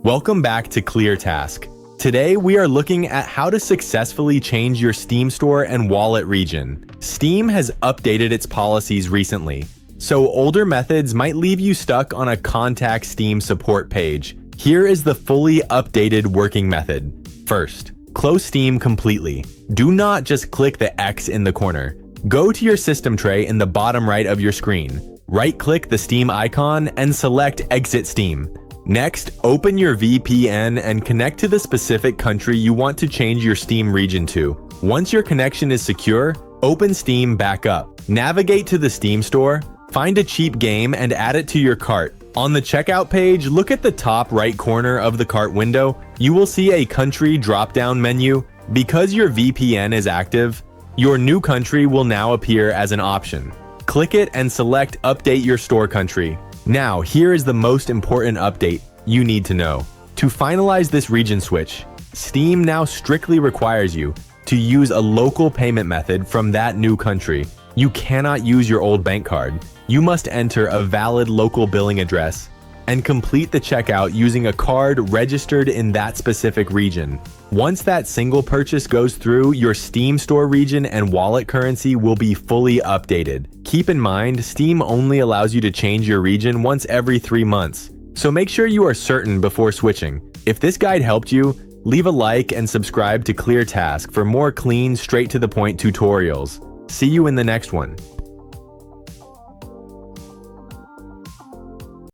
Welcome back to ClearTask. Today we are looking at how to successfully change your Steam store and wallet region. Steam has updated its policies recently, so older methods might leave you stuck on a Contact Steam support page. Here is the fully updated working method. First, close Steam completely. Do not just click the X in the corner. Go to your system tray in the bottom right of your screen. Right-click the Steam icon and select Exit Steam. Next, open your VPN and connect to the specific country you want to change your Steam region to. Once your connection is secure, open Steam back up. Navigate to the Steam store, find a cheap game and add it to your cart. On the checkout page, look at the top right corner of the cart window. You will see a country drop-down menu. Because your VPN is active, your new country will now appear as an option. Click it and select Update your store country. Now, here is the most important update you need to know. To finalize this region switch, Steam now strictly requires you to use a local payment method from that new country. You cannot use your old bank card. You must enter a valid local billing address and complete the checkout using a card registered in that specific region. Once that single purchase goes through, your Steam store region and wallet currency will be fully updated. Keep in mind, Steam only allows you to change your region once every 3 months, so make sure you are certain before switching. If this guide helped you, leave a like and subscribe to ClearTask for more clean, straight-to-the-point tutorials. See you in the next one.